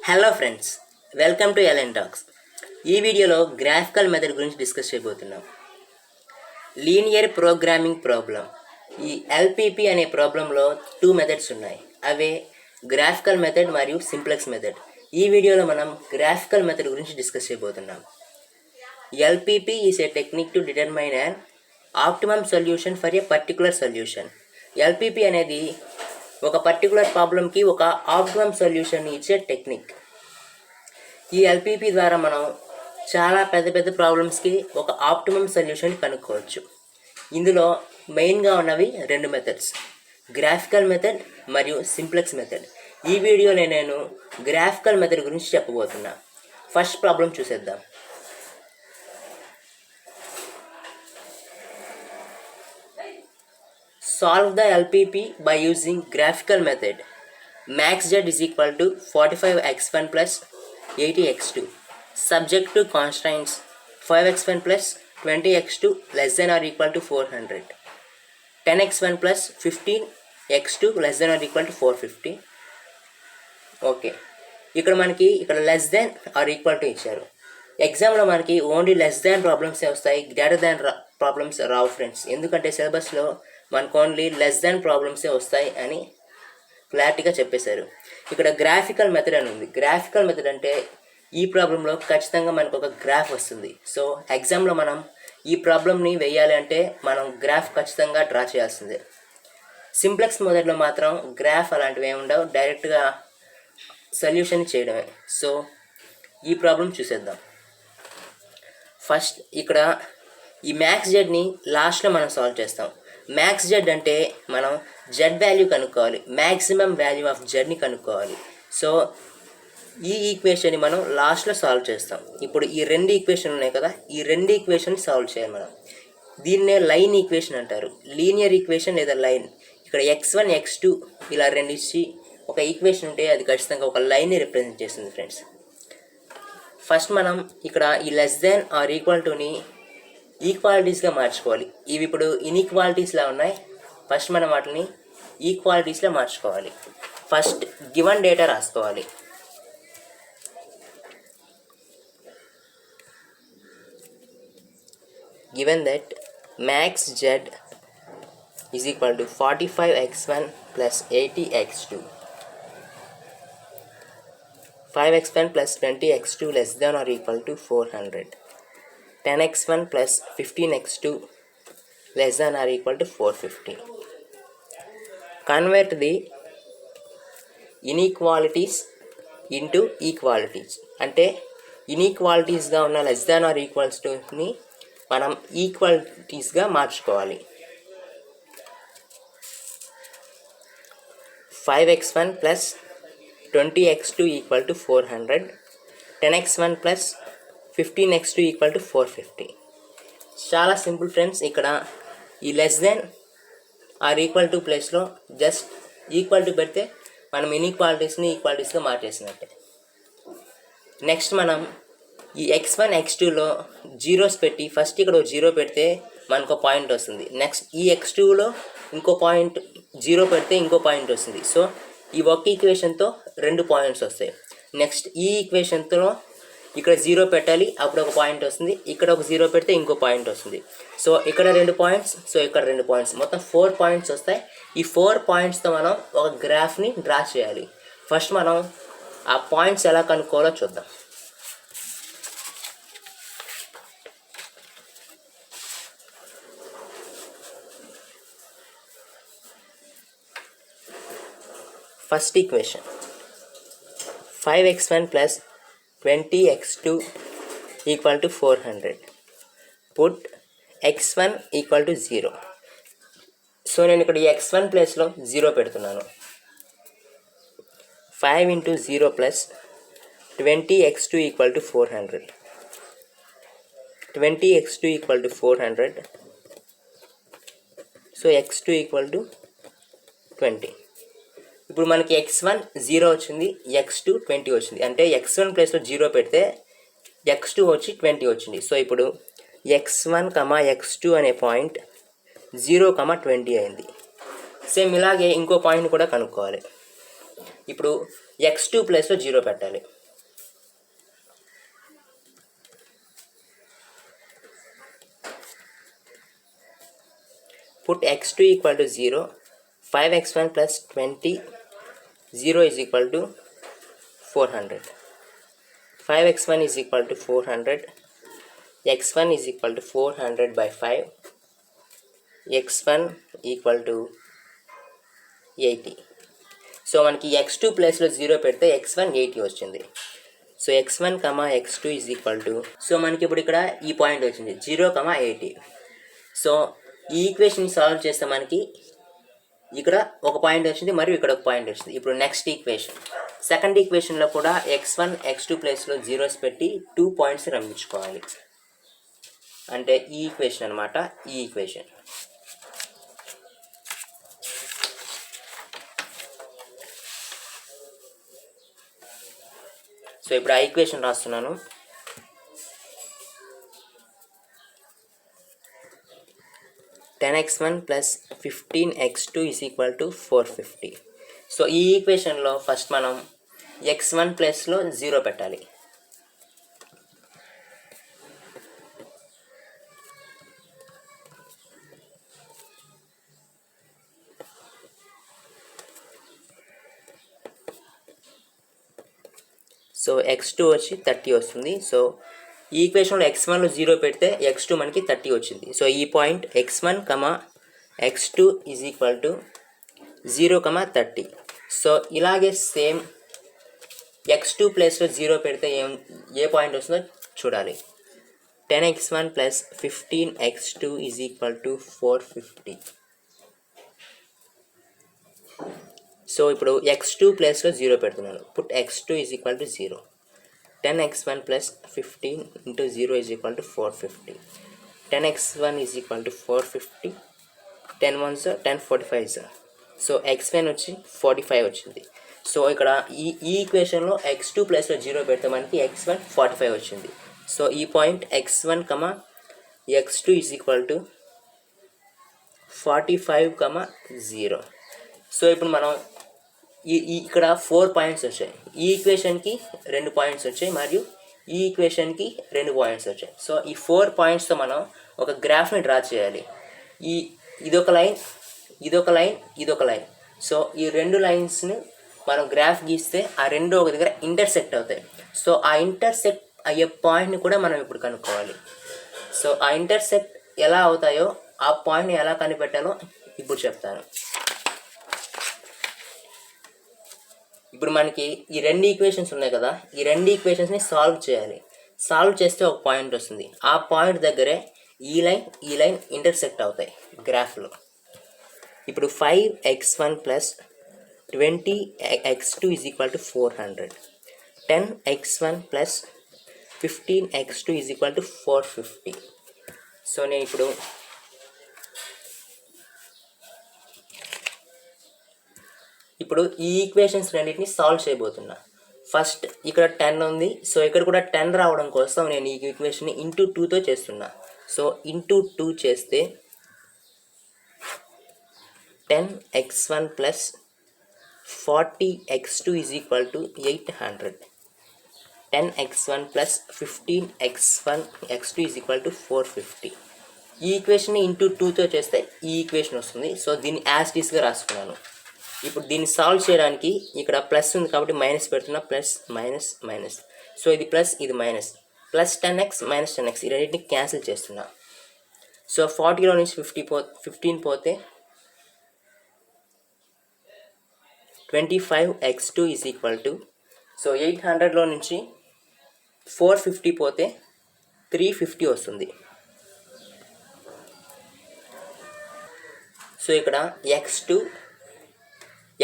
Hello friends, welcome to LN talks. ఈ వీడియోలో graphical method గురించి డిస్కస్ చేయబోతున్నాం. Linear programming problem. ఈ ఎల్పిపి అనే ప్రాబ్లంలో 2 మెథడ్స్ ఉన్నాయి. అవే గ్రాఫికల్ మెథడ్ మరియు సింప్లెక్స్ మెథడ్. ఈ వీడియోలో మనం గ్రాఫికల్ మెథడ్ గురించి డిస్కస్ చేయబోతున్నాం. LPP is a technique to determine an optimum solution for a particular solution. LPP అనేది ఒక పర్టికులర్ ప్రాబ్లంకి ఒక ఆప్టిమమ్ సొల్యూషన్ ఇచ్చే టెక్నిక్. ఈ ఎల్పిపి ద్వారా మనం చాలా పెద్ద ప్రాబ్లమ్స్కి ఒక ఆప్టిమమ్ సొల్యూషన్ కనుక్కోవచ్చు. ఇందులో మెయిన్గా ఉన్నవి 2 మెథడ్స్, గ్రాఫికల్ మెథడ్ మరియు సింప్లెక్స్ మెథడ్. ఈ వీడియోలో నేను గ్రాఫికల్ మెథడ్ గురించి చెప్పబోతున్నా. ఫస్ట్ ప్రాబ్లం చూసేద్దాం. Solve the LPP by using graphical method. Max z is equal to 45x1 plus 80x2. Subject to constraints 5x1 plus 20x2 less than or equal to 400. 10x1 plus 15x2 less than or equal to 450. Okay, ఇక్కడ మనకి less than or equal to ఇచ్చారు. ఎగ్జామ్లో మనకి only less than ప్రాబ్లమ్సే వస్తాయి, greater than problems రావు friends. ఎందుకంటే సిలబస్లో మనకు only less than ప్రాబ్లమ్సే వస్తాయి అని క్లారిటీగా చెప్పేశారు. ఇక్కడ గ్రాఫికల్ మెథడ్ అని ఉంది. గ్రాఫికల్ మెథడ్ అంటే ఈ ప్రాబ్లంలో ఖచ్చితంగా మనకు ఒక గ్రాఫ్ వస్తుంది. సో ఎగ్జామ్లో మనం ఈ ప్రాబ్లమ్ని వేయాలి అంటే మనం గ్రాఫ్ ఖచ్చితంగా డ్రా చేయాల్సిందే. సింప్లెక్స్ మెథడ్లో మాత్రం గ్రాఫ్ అలాంటివి ఏమి ఉండవు, డైరెక్ట్గా సొల్యూషన్ చేయడమే. సో ఈ ప్రాబ్లం చూసేద్దాం. ఫస్ట్ ఇక్కడ ఈ మ్యాక్స్ జెడ్ని లాస్ట్లో మనం సాల్వ్ చేస్తాం. మ్యాక్స్ జెడ్ అంటే మనం జెడ్ వాల్యూ కనుక్కోవాలి, మ్యాక్సిమం వాల్యూ ఆఫ్ జెడ్ని కనుక్కోవాలి. సో ఈ ఈక్వేషన్ని మనం లాస్ట్లో సాల్వ్ చేస్తాం. ఇప్పుడు ఈ 2 ఈక్వేషన్ ఉన్నాయి కదా, ఈ 2 ఈక్వేషన్ సాల్వ్ చేయాలి మనం. దీన్నే లైన్ ఈక్వేషన్ అంటారు, లీనియర్ ఈక్వేషన్ లేదా లైన్. ఇక్కడ x1 x2 ఇలా 2 ఇచ్చి ఒక ఈక్వేషన్ ఉంటే అది ఖచ్చితంగా ఒక లైన్ని రిప్రజెంట్ చేస్తుంది ఫ్రెండ్స్. ఫస్ట్ మనం ఇక్కడ ఈ లెస్ దాన్ ఆర్ ఈక్వల్ టుని ఈక్వాలిటీస్గా మార్చుకోవాలి. ఇవి ఇప్పుడు ఇన్ఈక్వాలిటీస్లా ఉన్నాయి. ఫస్ట్ మనం వాటిని ఈక్వాలిటీస్లో మార్చుకోవాలి. ఫస్ట్ గివన్ డేటా రాసుకోవాలి. Given that max Z is equal to 45x1 plus 80x2, 5x1 plus 20x2 less than or equal to 400, 10x1 plus 15x2 less than or equal to 450. Convert the inequalities into equalities. అంటే ఇన్ఈక్వాలిటీస్గా ఉన్న less than or equals టుని మనం ఈక్వాలిటీస్గా మార్చుకోవాలి. 5x1 plus 20x2 equal to 400, 10x1 plus 15x2 equal to 450. చాలా simple friends. ఇక్కడ ఈ less than or equal to ప్లేస్లో just equal to పెడితే మనం ఇన్ఈక్వాలిటీస్ని ఈక్వాలిటీస్గా మార్చేసినట్టే. నెక్స్ట్ మనం ఈ x1 x2లో జీరోస్ పెట్టి ఫస్ట్ ఇక్కడ 0 పెడితే మనకు పాయింట్ వస్తుంది. నెక్స్ట్ ఈ x2లో ఇంకో పాయింట్ 0 పెడితే ఇంకో పాయింట్ వస్తుంది. సో ఈ ఒక్క ఈక్వేషన్తో 2 పాయింట్స్ వస్తాయి. నెక్స్ట్ ఈ ఈక్వేషన్తో ఇక్కడ 0 పెట్టాలి, అప్పుడు ఒక పాయింట్ వస్తుంది. ఇక్కడ ఒక 0 పెడితే ఇంకో పాయింట్ వస్తుంది. సో ఇక్కడ 2 పాయింట్స్, సో ఇక్కడ 2 పాయింట్స్, మొత్తం 4 పాయింట్స్ వస్తాయి. ఈ 4 పాయింట్స్తో మనం ఒక గ్రాఫ్ని డ్రా చేయాలి. ఫస్ట్ మనం ఆ పాయింట్స్ ఎలా కనుక్కోవాలో చూద్దాం. First equation 5x1 plus 20x2 equal to 400. Put x1 equal to 0. So నేను ఇక్కడ ఈ x1 ప్లేస్లో 0 పెడుతున్నాను. 5 into 0 plus 20x2 equal to 400. 20x2 equal to 400. So x2 equal to 20. ఇప్పుడు మనకి x1 0 వచ్చింది, x2 20 వచ్చింది. అంటే x1 ప్లేస్లో 0 పెడితే x2 వచ్చి 20 వచ్చింది. సో ఇప్పుడు x1, x2 అనే పాయింట్ 0, 20 అయింది. సేమ్ ఇలాగే ఇంకో పాయింట్ కూడా కనుక్కోవాలి. ఇప్పుడు x2 ప్లేస్లో 0 పెట్టాలి. Put x2 equal to 0, 5x1 plus 20, 0 is equal to 400. 5x1 is equal to 400, x1 is equal to 400 by 5, x1 equal to 80. So మనకి x2 ప్లేస్లో 0 పెడితే x1 80 వచ్చింది. So x1, x2 is equal to, so మనకి ఇప్పుడు ఇక్కడ ఈ point వచ్చింది 0, 80. So ఈ ఈక్వేషన్ సాల్వ్ చేస్తే మనకి ఇక్కడ ఒక పాయింట్ వచ్చింది మరియు ఇక్కడ ఒక పాయింట్ వచ్చింది. ఇప్పుడు నెక్స్ట్ ఈక్వేషన్, సెకండ్ ఈక్వేషన్లో కూడా x1, x2 ప్లేస్లో జీరోస్ పెట్టి 2 పాయింట్స్ రంభించుకోవాలి. అంటే ఈ ఈక్వేషన్ అనమాట. ఈ ఈక్వేషన్ సో ఇప్పుడు ఆ ఈక్వేషన్ రాస్తున్నాను. Ten x1 plus 15x2 is equal to 450. So ఈ ఈక్వేషన్లో ఫస్ట్ మనం x1 ప్లస్లో 0 పెట్టాలి. సో x2 వచ్చి 30 వస్తుంది. సో ఈ ఈక్వేషన్లో x1లో 0 పెడితే x2 మనకి 30 వచ్చింది. సో ఈ point x1, x2 is equal to 0, 30. So ఇలాగే సేమ్ x2 ప్లేస్లో 0 పెడితే ఏ పాయింట్ వస్తుందో చూడాలి. 10x1 plus 15x2 is equal to 450. So ఇప్పుడు x2 ప్లేస్లో 0 పెడుతున్నాను. Put x2 is equal to 0. 10x1 plus 15 into 0 is equal to 450. 10x1 is equal to 450. 10 1 10 45. So x1 వచ్చి 45 వచ్చింది. సో ఇక్కడ ఈ ఈక్వేషన్లో x2 ప్లేస్లో 0 పెడితే మనకి x1 45 వచ్చింది. సో ఈ point x1, x2 is equal to 45, 0. So ఇప్పుడు మనం ఇక్కడ 4 పాయింట్స్ వచ్చాయి. ఈ ఈక్వేషన్కి 2 పాయింట్స్ వచ్చాయి మరియు ఈ ఈక్వేషన్కి 2 పాయింట్స్ వచ్చాయి. సో ఈ 4 పాయింట్స్తో మనం ఒక గ్రాఫ్ని డ్రా చేయాలి. ఇదొక లైన్, ఇదొక లైన్, ఇదొక లైన్. సో ఈ 2 లైన్స్ని మనం గ్రాఫ్ గీస్తే ఆ 2 ఒక దగ్గర ఇంటర్సెక్ట్ అవుతాయి. సో ఆ ఇంటర్సెక్ట్ అయ్యే పాయింట్ని కూడా మనం ఇప్పుడు కనుక్కోవాలి. సో ఆ ఇంటర్సెక్ట్ ఎలా అవుతాయో ఆ పాయింట్ని ఎలా కనిపెట్టాలో ఇప్పుడు చెప్తాను. ఇప్పుడు మనకి ఈ 2 ఈక్వేషన్స్ ఉన్నాయి కదా, ఈ 2 ఈక్వేషన్స్ని సాల్వ్ చేయాలి. సాల్వ్ చేస్తే ఒక పాయింట్ వస్తుంది. ఆ పాయింట్ దగ్గరే ఈ లైన్ ఇంటర్సెక్ట్ అవుతాయి గ్రాఫ్లో. ఇప్పుడు 5x1 plus 20x2 is equal to 400. 10x1 plus 15x2 is equal to 450. So నేను ఇప్పుడు ఈ ఈక్వేషన్స్ రెండింటిని సాల్వ్ చేయబోతున్నా. ఫస్ట్ ఇక్కడ 10 ఉంది. సో ఇక్కడ కూడా 10 రావడం కోసం నేను ఈ ఈక్వేషన్ని ఇంటూ 2తో చేస్తున్నా. సో ఇంటూ 2 చేస్తే 10x1 plus 40x2 is equal to 800. 10x1 plus 15x2 is equal to 450. ఈ ఈక్వేషన్ని ఇంటూ 2తో చేస్తే ఈ ఈక్వేషన్ వస్తుంది. సో దీన్ని యాజ్ ఇట్ ఈస్గా రాసుకున్నాను. ఇప్పుడు దీన్ని సాల్వ్ చేయడానికి ఇక్కడ ప్లస్ ఉంది కాబట్టి మైనస్ పెడుతున్నా. Plus minus minus. సో ఇది ప్లస్, ఇది minus. Plus 10x minus 10x ఈ రెండింటిని క్యాన్సిల్ చేస్తున్నా. సో 40లో నుంచి 15 పోతే 25x2 is equal to, so 800లో నుంచి 450 పోతే 350 వస్తుంది. సో ఇక్కడ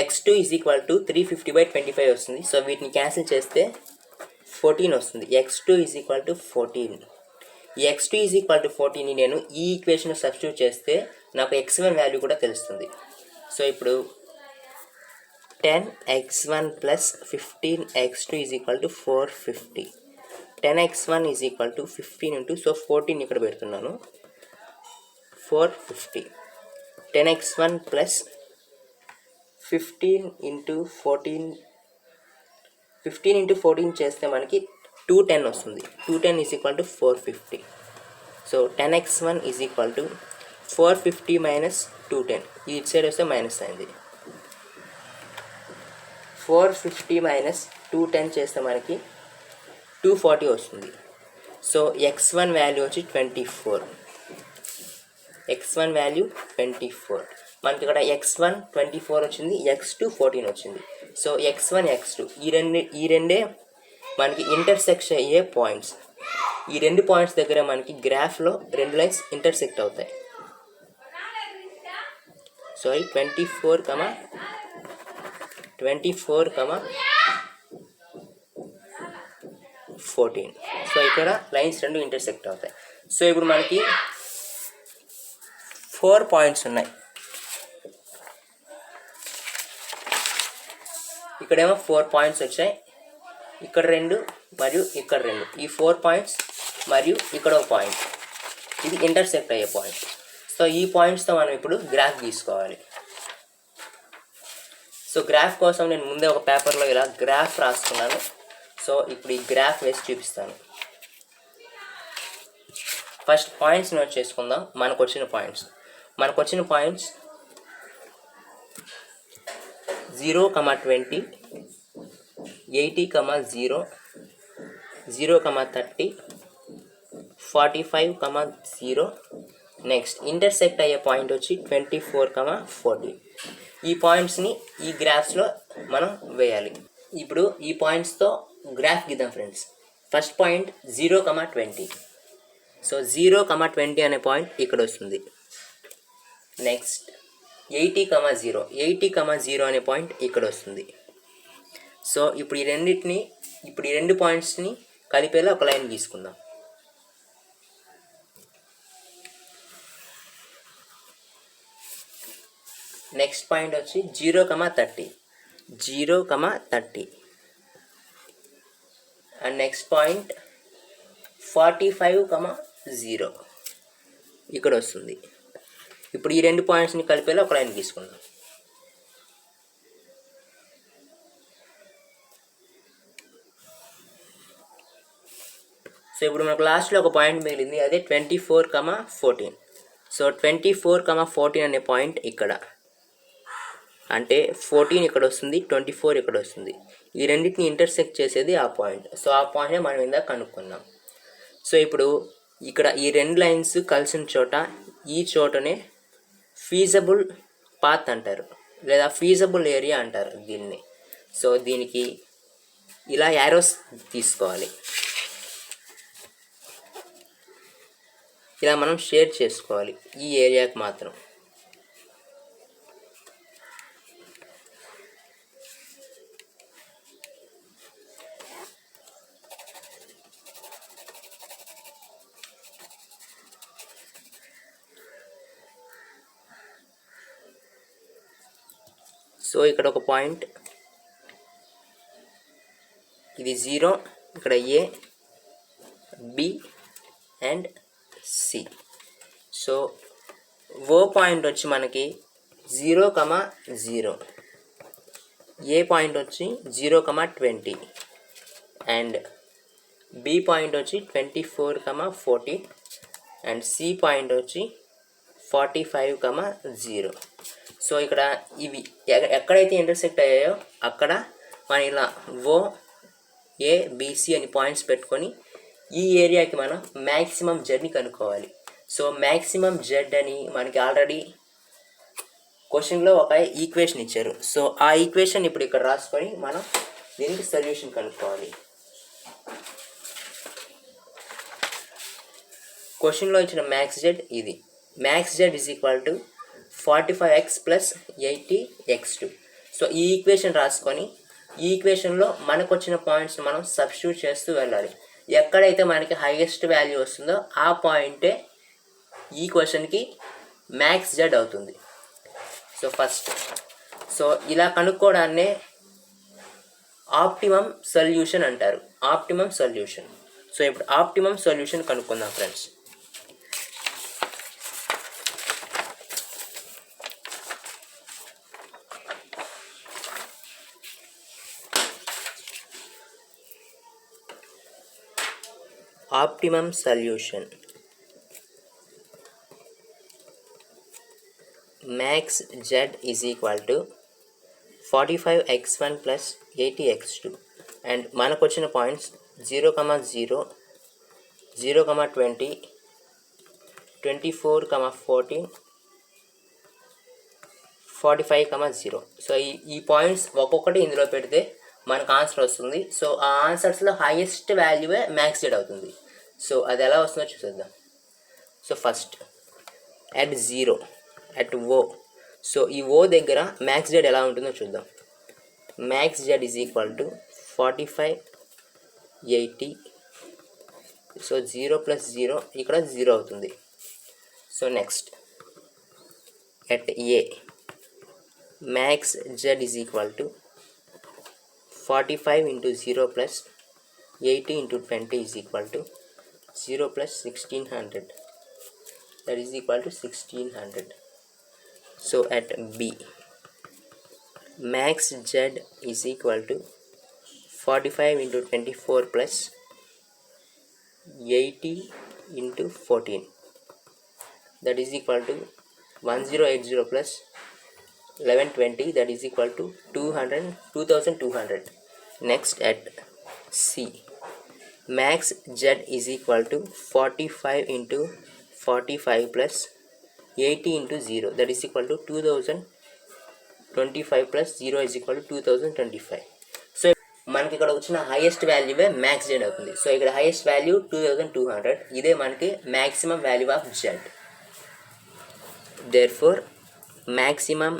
x2 ఈజ్ ఈక్వల్ టు 350/25 వస్తుంది. సో వీటిని క్యాన్సిల్ చేస్తే 14 వస్తుంది. x2 is equal to 14. ఈ x2 ఈజ్ ఈక్వల్ టు 14ని నేను ఈ ఈక్వేషన్ సబ్స్టిట్యూట్ చేస్తే నాకు x1 వాల్యూ కూడా తెలుస్తుంది. సో ఇప్పుడు 10x1 plus 15x2 is equal to 450. 10x1 is equal to 15 into, so 14 ఇక్కడ పెడుతున్నాను, 450. 10x1 ప్లస్ 15 ఇంటూ 14 చేస్తే మనకి 210 వస్తుంది. 210 is equal to 450. So 10x1 is equal to 450 minus 210, ఈ ఇటు సైడ్ వస్తే మైనస్ అయింది. 450 మైనస్ 210 చేస్తే మనకి 240 వస్తుంది. సో x1 వాల్యూ వచ్చి 24. x1 value 24. మనకి ఇక్కడ x1 24 వచ్చింది, x2 14 వచ్చింది. సో x1 x2 ఈ రెండే మనకి ఇంటర్సెక్షన్ అయ్యే పాయింట్స్. ఈ రెండు పాయింట్స్ దగ్గర మనకి గ్రాఫ్లో రెండు లైన్స్ ఇంటర్సెక్ట్ అవుతాయి. సారీ 24, 14. సో ఇక్కడ లైన్స్ రెండు ఇంటర్సెక్ట్ అవుతాయి. సో ఇప్పుడు మనకి 4 పాయింట్స్ ఉన్నాయి. ఇక్కడేమో 4 పాయింట్స్ వచ్చాయి, ఇక్కడ 2 మరియు ఇక్కడ 2. ఈ 4 పాయింట్స్ మరియు ఇక్కడ ఒక పాయింట్, ఇది ఇంటర్సెక్ట్ అయ్యే పాయింట్. సో ఈ పాయింట్స్తో మనం ఇప్పుడు గ్రాఫ్ గీసుకోవాలి. సో గ్రాఫ్ కోసం నేను ముందే ఒక పేపర్లో ఇలా గ్రాఫ్ రాసుకున్నాను. సో ఇప్పుడు ఈ గ్రాఫ్ వేసి చూపిస్తాను. ఫస్ట్ పాయింట్స్ నోట్ చేసుకుందాం. మనకు వచ్చిన పాయింట్స్ 0, 20, 80, 0, 0, 30, 45, 0. నెక్స్ట్ ఇంటర్సెక్ట్ అయ్యే పాయింట్ వచ్చి 24, 40. ఈ పాయింట్స్ని ఈ గ్రాఫ్స్లో మనం వేయాలి. ఇప్పుడు ఈ పాయింట్స్తో గ్రాఫ్ గీద్దాం ఫ్రెండ్స్. First point 0, 20. సో 0, 20 అనే పాయింట్ ఇక్కడ వస్తుంది. నెక్స్ట్ 80, 0 అనే పాయింట్ ఇక్కడ వస్తుంది. సో ఇప్పుడు ఈ రెండు పాయింట్స్ని కలిపేలా ఒక లైన్ గీసుకుందాం. నెక్స్ట్ పాయింట్ వచ్చి 0, 30. అండ్ నెక్స్ట్ పాయింట్ 45, 0 ఇక్కడ వస్తుంది. ఇప్పుడు ఈ రెండు పాయింట్స్ని కలిపేలా ఒక లైన్ గీసుకుందాం. సో ఇప్పుడు మనకు లాస్ట్లో ఒక పాయింట్ మిగిలింది, అదే 24, 14. సో 24, 14 అనే పాయింట్ ఇక్కడ, అంటే 14 ఇక్కడ వస్తుంది, 24 ఇక్కడ వస్తుంది. ఈ రెండింటిని ఇంటర్సెక్ట్ చేసేది ఆ పాయింట్. సో ఆ పాయింట్నే మనం ఇందాక కనుక్కున్నాం. సో ఇప్పుడు ఇక్కడ ఈ రెండు లైన్స్ కలిసిన చోట, ఈ చోటనే ఫీజబుల్ పాత్ అంటారు, లేదా ఫీజబుల్ ఏరియా అంటారు దీన్ని. సో దీనికి ఇలా యారోస్ తీసుకోవాలి, ఇలా మనం షేర్ చేసుకోవాలి ఈ ఏరియాకి మాత్రం. సో ఇక్కడ ఒక పాయింట్, ఇది 0, ఇక్కడ A, B and C. So O point వచ్చి మనకి 0, 0. ఏ పాయింట్ వచ్చి 0, 20. అండ్ B పాయింట్ వచ్చి 24, 40. అండ్ C పాయింట్ వచ్చి 45, 0. సో ఇక్కడ ఇవి ఎక్కడైతే ఇంటర్సెక్ట్ అయ్యాయో అక్కడ మనం ఇలా OABC అని పాయింట్స్ పెట్టుకొని ఈ ఏరియాకి మనం మ్యాక్సిమం జెడ్ని కనుక్కోవాలి. సో మ్యాక్సిమం జెడ్ అని మనకి ఆల్రెడీ క్వశ్చన్లో ఒక ఈక్వేషన్ ఇచ్చారు. సో ఆ ఈక్వేషన్ ఇప్పుడు ఇక్కడ రాసుకొని మనం దీనికి సొల్యూషన్ కనుక్కోవాలి. క్వశ్చన్లో ఇచ్చిన మ్యాక్స్ జెడ్ ఇది. Max Z is equal to 45x + 80x2. So ఈ ఈక్వేషన్ రాసుకొని ఈ ఈక్వేషన్లో మనకు వచ్చిన పాయింట్స్ మనం సబ్స్టిట్యూట్ చేస్తూ వెళ్ళాలి. ఎక్కడైతే మనకి హైయెస్ట్ వాల్యూ వస్తుందో ఆ పాయింటే ఈ క్వశ్చన్కి మ్యాక్స్ జెడ్ అవుతుంది. సో ఫస్ట్ ఇలా కనుక్కోవడాన్నే ఆప్టిమమ్ సొల్యూషన్ అంటారు, ఆప్టిమమ్ సొల్యూషన్. సో ఇప్పుడు ఆప్టిమమ్ సొల్యూషన్ కనుక్కుందాం friends. Optimum solution. max z is equal to 45x1 plus 80x2 and మనకు వచ్చిన పాయింట్స్ 0, 0, 0, 20, 24, 14, 45, 0. సో ఈ పాయింట్స్ ఒక్కొక్కటి ఇందులో పెడితే మనకు ఆన్సర్ వస్తుంది. సో ఆ ఆన్సర్స్లో హైయెస్ట్ వాల్యూవే మ్యాక్స్ జెడ్ అవుతుంది. సో అది ఎలా వస్తుందో చూసేద్దాం. So first at 0 at O. So ఈ ఓ దగ్గర మ్యాక్స్ జెడ్ ఎలా ఉంటుందో చూద్దాం. Max Z is equal to 45, 80. So 0 plus 0 ఇక్కడ 0 అవుతుంది. So next at a max z is equal to 45 into 0 plus 80 into 20 is equal to 0 plus 1600, that is equal to 1600. So at b max z is equal to 45 into 24 plus 80 into 14, that is equal to 1080 plus 1120, that is equal to 2200. Next at c max z is equal to 45 into 45 plus 80 into 0, that is equal to 2025 plus 0 is equal to 2025. So మనకి ఇక్కడ వచ్చిన highest వాల్యూవే max Z అవుతుంది. So ఇక్కడ highest value 2200, ఇదే మనకి maximum value of Z. Therefore maximum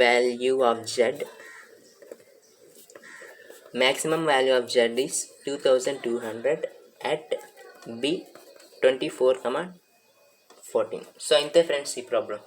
value of z is 2200 at b 24, 14. So ఇంతే friends ఈ ప్రాబ్లం.